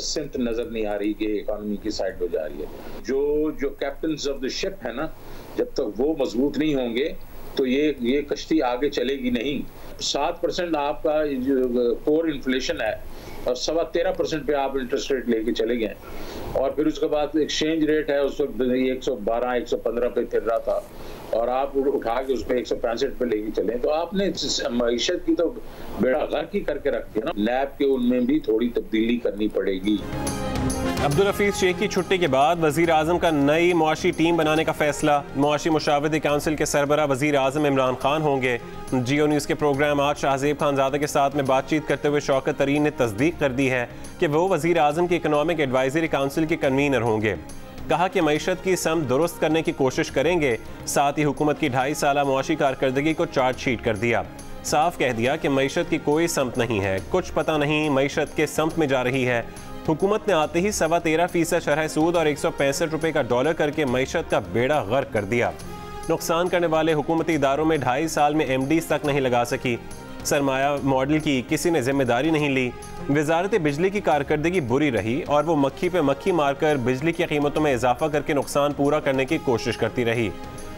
Synth नजर नहीं आ रही कि इकोनॉमी की साइड पे जा रही है। जो कैप्टन्स ऑफ द शिप है ना, जब तक वो मजबूत नहीं होंगे तो ये कश्ती आगे चलेगी नहीं। 7% आपका जो कोर इन्फ्लेशन है और 13.25% पे आप इंटरेस्ट रेट लेके चले गए, और फिर उसके बाद एक्सचेंज रेट है उस वक्त 112-115 पे फिर रहा था, और आप उठा के उस पर 165 पे लेके चले, तो आपने मईशत की तो बेड़ा गर्क ही करके रख दिया ना। नैब के उनमें भी थोड़ी तब्दीली करनी पड़ेगी। अब्दुल हफीज शेख की छुट्टी के बाद वजीर आजम का नई मुआशी टीम बनाने का फैसला। मुआशी मुशावरती काउंसिल के सरबरा वजीर आजम इमरान खान होंगे। जियो न्यूज़ के प्रोग्राम आज शाहजेब खानजादा के साथ में बातचीत करते हुए शौकत तरीन ने तस्दीक कर दी है कि वो वजीर आजम की इकनॉमिक एडवाइजरी काउंसिल के कन्वीनर होंगे। कहा कि मईशत की समत दुरुस्त करने की कोशिश करेंगे। साथ ही हुकूमत की 2.5 साल मुआशी कारकर्दगी को चार्जशीट कर दिया। साफ कह दिया कि मईशत की कोई समत नहीं है, कुछ पता नहीं मईशत के समत में जा रही है। हुकूमत ने आते ही 13.25% शरह सूद और 165 रुपये का डॉलर करके मईशत का बेड़ा गर्क कर दिया। नुकसान करने वाले हुकूमती इदारों में 2.5 साल में MDs तक नहीं लगा सकी। सरमाया मॉडल की किसी ने जिम्मेदारी नहीं ली। वजारत बिजली की कारकर्दगी बुरी रही और वो मक्खी पे मक्खी मारकर बिजली की कीमतों में इजाफा करके नुकसान पूरा करने की कोशिश करती रही।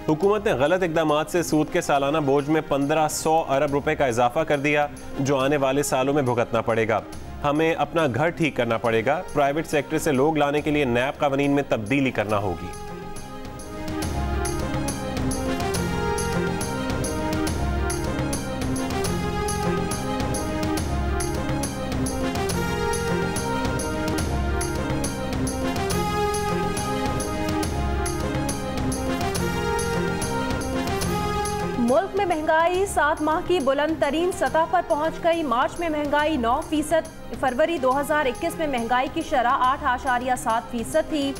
हुकूमत ने गलत इकदामात से सूद के सालाना बोझ में 1500 अरब रुपए का इजाफा कर दिया, जो आने वाले सालों में भुगतना पड़ेगा। हमें अपना घर ठीक करना पड़ेगा। प्राइवेट सेक्टर से लोग लाने के लिए नैब कानून में तब्दीली करना होगी। मुल्क में महंगाई 7 माह की बुलंद तरीन सतह पर पहुंच गई। मार्च में महंगाई 9%, फरवरी 2021 में महंगाई की शरह 8.7% थी।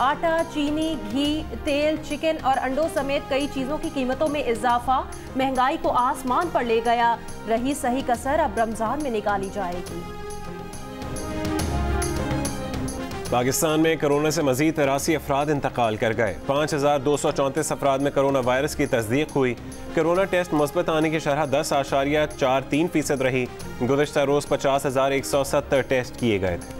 आटा, चीनी, घी, तेल, चिकन और अंडों समेत कई चीज़ों की कीमतों में इजाफा महंगाई को आसमान पर ले गया। रही सही कसर अब रमज़ान में निकाली जाएगी। पाकिस्तान में कोरोना से मजीद 83 अफराद इंतकाल कर गए। 5234 अफराद में कोरोना वायरस की तस्दीक हुई। कोरोना टेस्ट मुस्बत आने की शरह 10.43% रही। गुज़श्ता रोज़ 50,170 टेस्ट किए गए थे।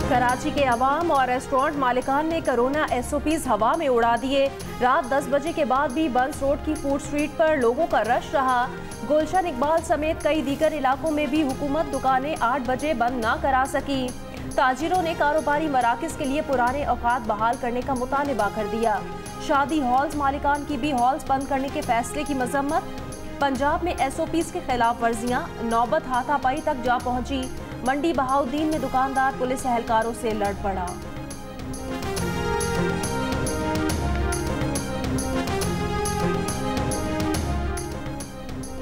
कराची के अवाम और रेस्टोरेंट मालिकान ने कोरोना SOPs हवा में उड़ा दिए। रात 10 बजे के बाद भी बंस रोड की फूड स्ट्रीट पर लोगों का रश रहा। गुलशन इकबाल समेत कई दीगर इलाकों में भी हुकूमत दुकानें 8 बजे बंद ना करा सकी। ताजिरों ने कारोबारी मराकज के लिए पुराने औकात बहाल करने का मुतालबा कर दिया। शादी हॉल्स मालिकान की भी हॉल्स बंद करने के फैसले की मजम्मत। पंजाब में SOPs के खिलाफ वर्जियां, नौबत हाथापाई तक जा पहुंची। मंडी बहाउद्दीन में दुकानदार पुलिस एहलकारों से लड़ पड़ा।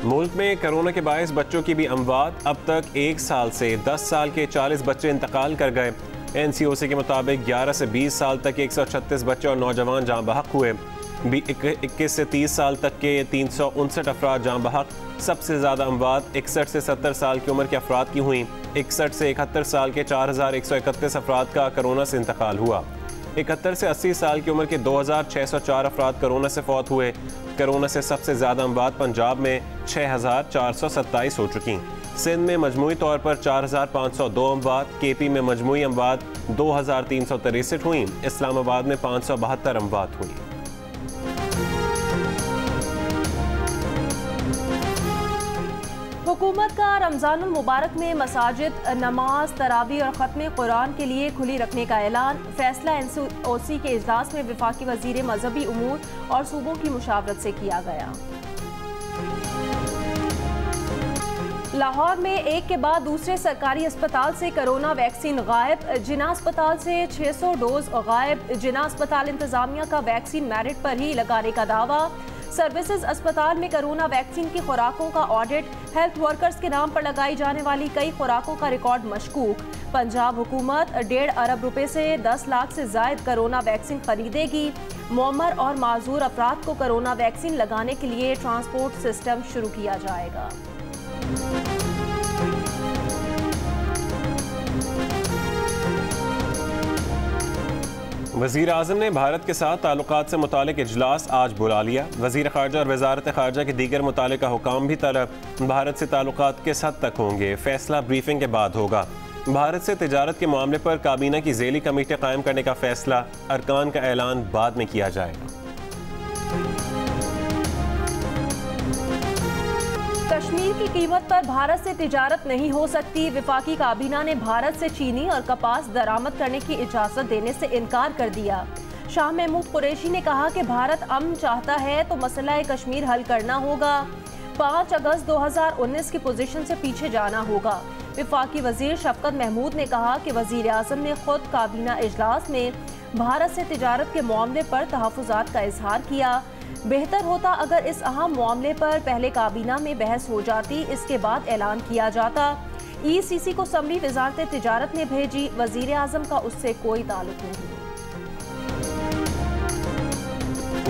मुल्क में कोरोना के बायस बच्चों की भी अमवात। अब तक 1 साल से 10 साल के 40 बच्चे इंतकाल कर गए। NCOC के मुताबिक 11 से 20 साल तक 136 बच्चे और नौजवान जाँ बहक हुए। 21 से 30 साल तक के 359 अफराद जाँ बहक। सबसे ज़्यादा अमवात 61 से 70 साल की उम्र के अफराद की हुई। 61 से 71 साल के 4131 अफराद का कोरोना से इंतकाल हुआ। 71 से 80 साल की उम्र के 2604 अफराद कोरोना से फौत हुए। कोरोना से सबसे ज़्यादा अमवात पंजाब में 6427 हो चुकी। सिंध में मजमूई तौर पर 4502 अमवात। KP में मजमूई अमवात 2363 हुई। इस्लामाबाद में 572 अमवात हुई। हुकूमत का रमज़ानुल मुबारक में मसाजिद नमाज, तरावी और ख़त्म कुरान के लिए खुली रखने का ऐलान। फैसला NCOC के इजलास में वफाकी वज़ीर मजहबी उमूर और सूबों की मुशावरत से किया गया। लाहौर में एक के बाद दूसरे सरकारी अस्पताल से कोरोना वैक्सीन गायब। जिना अस्पताल से 600 डोज गायब। जिना अस्पताल इंतजामिया का वैक्सीन मेरिट पर ही लगाने का दावा। सर्विसेज अस्पताल में कोरोना वैक्सीन की खुराकों का ऑडिट। हेल्थ वर्कर्स के नाम पर लगाई जाने वाली कई खुराकों का रिकॉर्ड मशकूक। पंजाब हुकूमत 1.5 अरब रुपए से 10 लाख से जायद कोरोना वैक्सीन खरीदेगी। मुअम्मर और माजूर अफराद को कोरोना वैक्सीन लगाने के लिए ट्रांसपोर्ट सिस्टम शुरू किया जाएगा। वज़ीर आज़म ने भारत के साथ ताल्लुकात से मुतालिक इजलास आज बुला लिया। वज़ीर ख़ारजा और वज़ारत ख़ारजा के दीगर मुतालिका हुकाम भी तलब। भारत से ताल्लुकात किस हद तक होंगे, फैसला ब्रीफिंग के बाद होगा। भारत से तिजारत के मामले पर काबीना की ज़ेली कमेटी कायम करने का फैसला, अरकान का ऐलान बाद में किया जाएगा। कश्मीर की कीमत पर भारत से तिजारत नहीं हो सकती। वफाकी काबीना ने भारत से चीनी और कपास दरामद करने की इजाज़त देने से इनकार कर दिया। शाह महमूद कुरैशी ने कहा कि भारत अमन चाहता है तो मसला कश्मीर हल करना होगा। 5 अगस्त 2019 की पोजीशन से पीछे जाना होगा। वफाकी वजीर शफकत महमूद ने कहा कि वजीर आज़म ने खुद काबीना इजलास में भारत से तिजारत के मामले पर तहफ़्फ़ुज़ात का इजहार किया। बेहतर होता अगर इस अहम मामले पर पहले काबीना में बहस हो जाती, इसके बाद ऐलान किया जाता। ECC को समरी वजारत तिजारत ने भेजी, वजीर आज़म का उससे कोई ताल्लुक नहीं।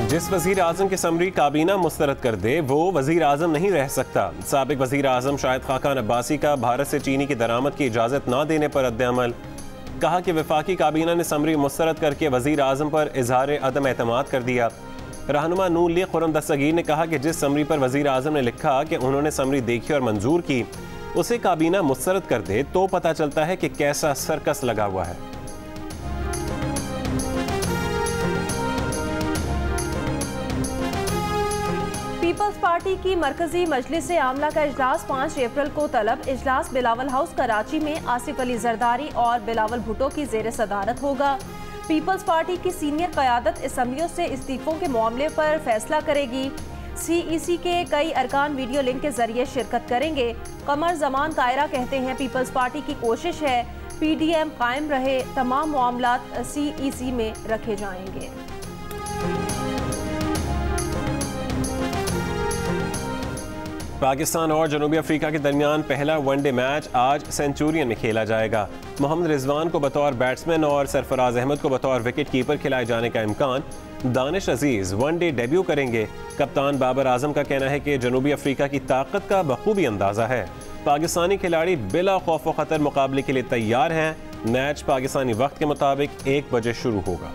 जिस वजीर आज़म की समरी काबीना मुस्तरद कर दे वो वजीर आज़म नहीं रह सकता। साबिक वजीर आज़म शाहिद खाकान अब्बासी का भारत से चीनी की दरामद की इजाज़त न देने पर रद्द-ए-अमल। कहा कि वफाकी काबीना ने समरी मुस्तरद करके वजीर आज़म पर इजहार अदम एतमाद कर दिया। रहनुमा नून लीग खुर्रम दस्तगीर ने कहा कि जिस समरी पर वजीर आज़म ने लिखा कि उन्होंने समरी देखी और मंजूर की, उसे काबीना मुस्तरद कर दे तो पता चलता है कि कैसा सर्कस लगा हुआ है। पीपल्स पार्टी की मरकजी मजलिस आमला का इजलास 5 अप्रैल को तलब। इजलास बिलावल हाउस कराची में आसिफ अली जरदारी और बिलावल भुट्टो की जेर सदारत होगा। पीपल्स पार्टी की सीनियर क़यादत असम्बलियों से इस्तीफों के मामले पर फैसला करेगी। CEC के कई अरकान वीडियो लिंक के जरिए शिरकत करेंगे। कमर जमान कायरा कहते हैं पीपल्स पार्टी की कोशिश है PDM कायम रहे, तमाम मामलात CEC में रखे जाएंगे। पाकिस्तान और जनूबी अफ्रीका के दरमियान पहला वनडे मैच आज सेंचुरियन में खेला जाएगा। मोहम्मद रिजवान को बतौर बैट्समैन और सरफराज अहमद को बतौर विकेट कीपर खिलाए जाने का इम्कान। दानिश अजीज वनडे डेब्यू करेंगे। कप्तान बाबर आजम का कहना है कि जनूबी अफ्रीका की ताकत का बखूबी अंदाजा है। पाकिस्तानी खिलाड़ी बिला खौफ व खतर मुकाबले के लिए तैयार हैं। मैच पाकिस्तानी वक्त के मुताबिक 1 बजे शुरू होगा।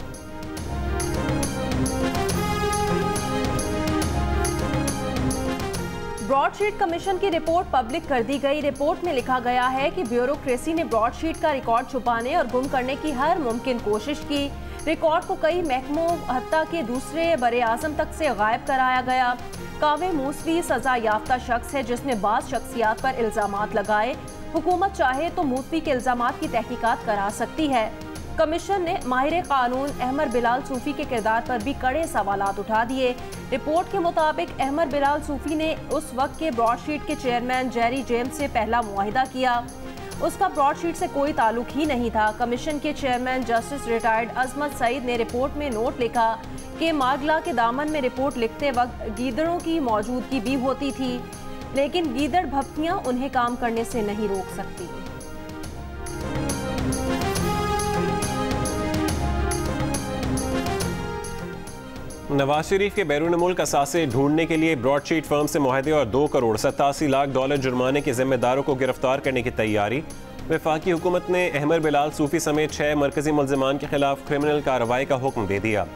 ब्रॉडशीट कमीशन की रिपोर्ट पब्लिक कर दी गई। रिपोर्ट में लिखा गया है कि ब्यूरोक्रेसी ने ब्रॉडशीट का रिकॉर्ड छुपाने और गुम करने की हर मुमकिन कोशिश की। रिकॉर्ड को कई महकमों हत्ता के दूसरे बरे आज़म तक से गायब कराया गया। कावे मूसवी सजा याफ्ता शख्स है जिसने बाज़ शख्सियात पर इल्ज़ामात लगाए। हुकूमत चाहे तो मूसवी के इल्ज़ामात की तहकीकात करा सकती है। कमीशन ने माहिर कानून अहमर बिलाल सूफी के किरदार पर भी कड़े सवालात उठा दिए। रिपोर्ट के मुताबिक अहमर बिलाल सूफी ने उस वक्त के ब्रॉडशीट के चेयरमैन जेरी जेम्स से पहला मुआहिदा किया। उसका ब्रॉडशीट से कोई ताल्लुक ही नहीं था। कमीशन के चेयरमैन जस्टिस रिटायर्ड अजमत सईद ने रिपोर्ट में नोट लिखा कि मार्गला के दामन में रिपोर्ट लिखते वक्त गीदड़ों की मौजूदगी भी होती थी, लेकिन गीदड़ भपकियां उन्हें काम करने से नहीं रोक सकती। नवाज शरीफ के बैरून मुल्क असासे ढूंढने के लिए ब्रॉडशीट फर्म से मुआहदे और $2 करोड़ 87 लाख जुर्माने के जिम्मेदारों को गिरफ्तार करने की तैयारी। वफाकी हुकूमत ने अहमर बिलाल सूफी समेत 6 मरकजी मुल्ज़िमान के खिलाफ क्रिमिनल कार्रवाई का हुक्म दे दिया।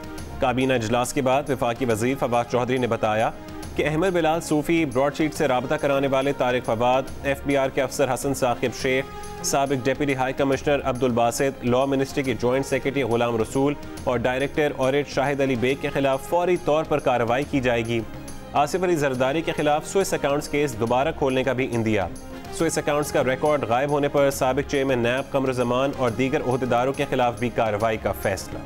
काबीना इजलास के बाद वफाकी वजीर फवाद चौधरी ने बताया कि अहमर बिलाल सूफी ब्रॉडशीट से राबता कराने वाले तारिक फवाद, FBI के अफसर हसन साकिब शेख, साबिक deputy high commissioner Abdul Basit, law ministry के जॉइंट सेक्रेटरी गुलाम रसूल और डायरेक्टर ऑडिट शाहिद अली बेग के खिलाफ फौरी तौर पर कार्रवाई की जाएगी। आसिफ अली जरदारी के खिलाफ स्विस अकाउंट्स केस दोबारा खोलने का भी इंदिया। स्विस अकाउंट्स का रिकॉर्ड गायब होने पर साबिक चेयरमैन नैब कमर जमान और दीगर ओहदेदारों के खिलाफ भी कार्रवाई का फैसला।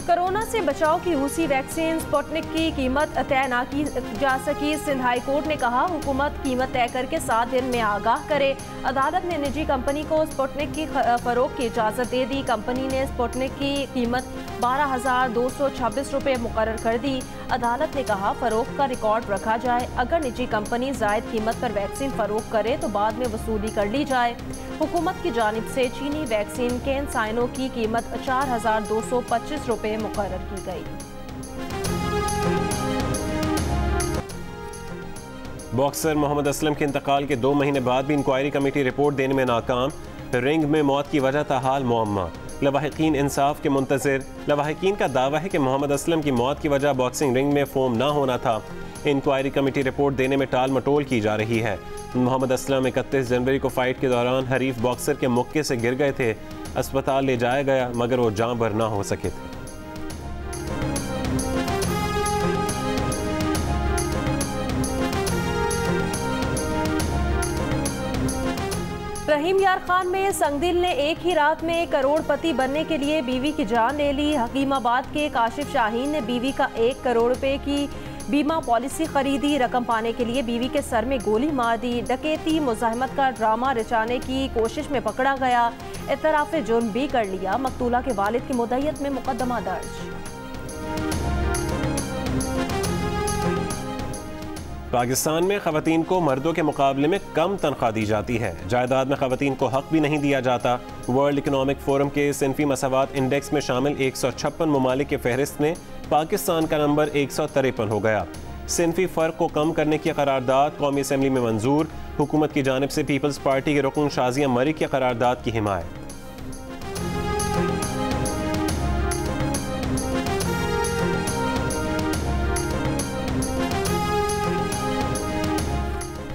कोरोना से बचाव की रूसी वैक्सीन स्पुतनिक की कीमत तय न की जा सकी। सिंध हाई कोर्ट ने कहा हुकूमत कीमत तय करके 7 दिन में आगाह करे। अदालत ने निजी कंपनी को स्पुतनिक की फरोख्त की इजाज़त दे दी। कंपनी ने स्पुतनिक की कीमत 12,226 रुपये मुकर्रर कर दी। अदालत ने कहा फरोख्त का रिकॉर्ड रखा जाए। अगर निजी कंपनी जायद कीमत पर वैक्सीन फरोख्त करे तो बाद में वसूली कर ली जाए। हुकूमत की जानिब से चीनी वैक्सीन कैनसाइनो की कीमत 4,225 रुपये मुकर्रर की गई। बॉक्सर मोहम्मद असलम के इंतकाल के 2 महीने बाद भी इंक्वायरी कमेटी रिपोर्ट देने में नाकाम। रिंग में मौत की वजह ताहाल मुअम्मा। लवाहिकीन इंसाफ के मुंतज़िर। लवाहिकीन का दावा है कि मोहम्मद असलम की मौत की वजह बॉक्सिंग रिंग में फोम ना होना था। इंक्वायरी कमेटी रिपोर्ट देने में टाल मटोल की जा रही है। मोहम्मद असलम 31 जनवरी को फाइट के दौरान हरीफ बॉक्सर के मुक्के से गिर गए थे। अस्पताल ले जाया गया मगर वो जान भर ना हो सके थे। रहीम यार खान में संगदिल ने एक ही रात में करोड़पति बनने के लिए बीवी की जान ले ली। हकीमाबाद के काशिफ शाहीन ने बीवी का 1 करोड़ रुपए की बीमा पॉलिसी खरीदी। रकम पाने के लिए बीवी के सर में गोली मार दी। डकैती मुज़ाहमत का ड्रामा रचाने की कोशिश में पकड़ा गया। इतराफ़ जुर्म भी कर लिया। मकतूला के वालिद की मुद्दत में मुकदमा दर्ज। पाकिस्तान में ख़वातीन को मर्दों के मुकाबले में कम तनख्वाह दी जाती है। जायदाद में ख़वातीन को हक भी नहीं दिया जाता। वर्ल्ड इकनॉमिक फोरम के सिनफी मसावात इंडेक्स में शामिल 156 ममालिक के फहरिस्त में पाकिस्तान का नंबर 153 हो गया। सिनफी फ़र्क को कम करने की करारदाद कौमी असम्बली में मंजूर। हुकूमत की जानिब से पीपल्स पार्टी के रुकन शाजिया मरी की करारदाद की हिमायत।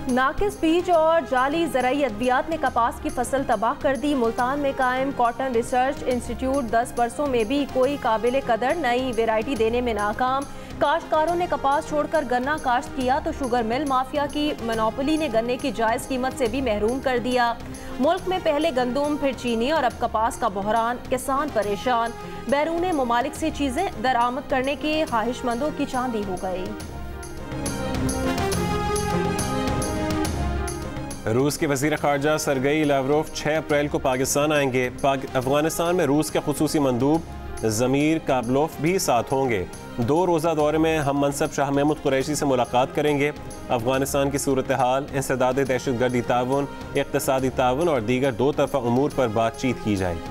नाकिस बीज और जाली ज़राई अद्वियात ने कपास की फसल तबाह कर दी। मुल्तान में कायम कॉटन रिसर्च इंस्टीट्यूट 10 बरसों में भी कोई काबिल कदर नई वेराइटी देने में नाकाम। काश्तकारों ने कपास छोड़कर गन्ना काश्त किया तो शुगर मिल माफिया की मोनोपोली ने गन्ने की जायज़ कीमत से भी महरूम कर दिया। मुल्क में पहले गंदम फिर चीनी और अब कपास का बहरान। किसान परेशान। बैरून ममालिक से चीज़ें दरामद करने के ख्वाहिशमंदों की चांदी हो गई। रूस के वज़ीर ख़ारजा सरगई लावरोव 6 अप्रैल को पाकिस्तान आएंगे। अफगानिस्तान में रूस के खुसूसी मंदूब ज़मीर काबलोफ भी साथ होंगे। 2 रोज़ा दौरे में हम मनसब शाह महमूद कुरैशी से मुलाकात करेंगे। अफगानिस्तान की सूरत हाल, इंसदाद दहशतगर्दी ताउन, इक़्तिसादी ताउन और दीगर 2 तरफ़ा उमूर पर बातचीत की जाएगी।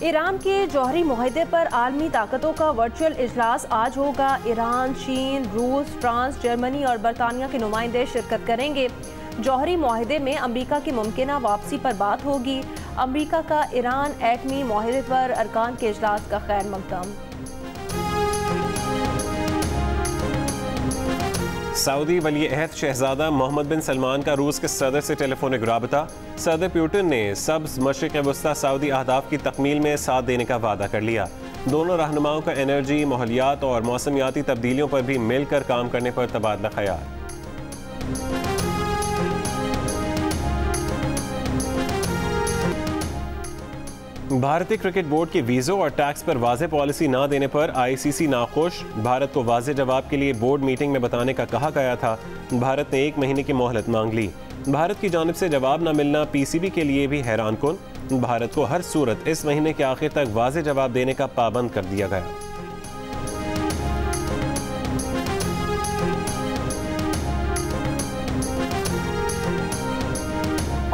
ईरान के जौहरी मुआहदे पर आलमी ताकतों का वर्चुअल इजलास आज होगा। ईरान, चीन, रूस, फ्रांस, जर्मनी और बरतानिया के नुमाइंदे शिरकत करेंगे। जौहरी मुआहदे में अमरीका की मुमकिना वापसी पर बात होगी। अमरीका का ईरान एटमी मुआहदे पर अरकान के इजलास का खैर मकदम। सऊदी वली अहद शहजादा मोहम्मद बिन सलमान का रूस के सदर से टेलीफोनिक राबता। सदर पुतिन ने सब्ज़ मशरिक़ वस्ता सऊदी अहदाफ की तकमील में साथ देने का वादा कर लिया। दोनों रहनुमाओं का एनर्जी, माहौलियात और मौसमियाती तब्दीलियों पर भी मिलकर काम करने पर तबादला ख्याल। भारतीय क्रिकेट बोर्ड की वीज़ों और टैक्स पर वाज़ेह पॉलिसी ना देने पर ICC नाखुश। भारत को वाज़ेह जवाब के लिए बोर्ड मीटिंग में बताने का कहा गया था। भारत ने 1 महीने की मोहलत मांग ली। भारत की जानिब से जवाब न मिलना PCB के लिए भी हैरान कुन। भारत को हर सूरत इस महीने के आखिर तक वाज़ेह जवाब देने का पाबंद कर दिया गया।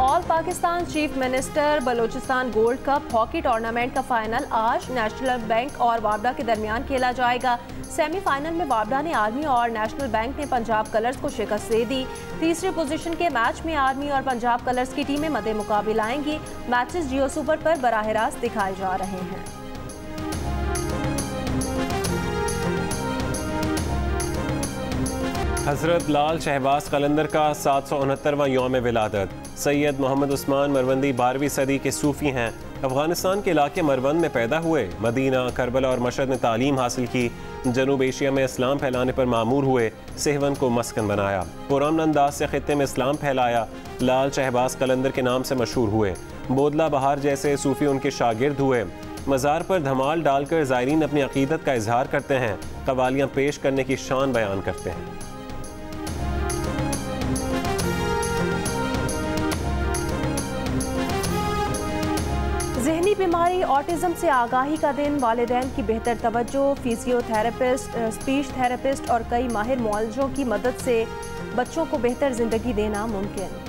All Pakistan chief minister Balochistan gold cup hockey tournament का फाइनल आज नेशनल बैंक और वाबडा के दरमियान खेला जाएगा। सेमीफाइनल में वाबडा ने आर्मी और नेशनल बैंक ने पंजाब कलर्स को शिकस्त दे दी। तीसरे पोजीशन के मैच में आर्मी और पंजाब कलर्स की टीमें मद्दे मुकाबिल आएंगी। मैचेस जियो सुपर पर बराह रास्त दिखाए जा रहे हैं। हज़रत लाल शहबाज कलंदर का 769वां यौम विलादत। सैयद मोहम्मद उस्मान मरवंदी 12वीं सदी के सूफ़ी हैं। अफ़गानिस्तान के इलाके मरवंद में पैदा हुए। मदीना, करबला और मशहद में तालीम हासिल की। जनूब एशिया में इस्लाम फैलाने पर मामूर हुए। सेहवन को मस्कन बनाया। पुरअमन अंदाज से खित्ते में इस्लाम फैलाया। लाल शहबाज कलंदर के नाम से मशहूर हुए। बोदला बहार जैसे सूफ़ी उनके शागिर्द हुए। मज़ार पर धमाल डालकर ज़ायरीन अपनी अक़ीदत का इजहार करते हैं। कवालियाँ पेश करने की शान बयान करते हैं। ज़हनी बीमारी ऑटिज़म से आगाही का दिन। वालिदैन की बेहतर तवज्जो, फिजियोथेरेपिस्ट, स्पीच थेरेपिस्ट और कई माहिर मुआलजों की मदद से बच्चों को बेहतर ज़िंदगी देना मुमकिन।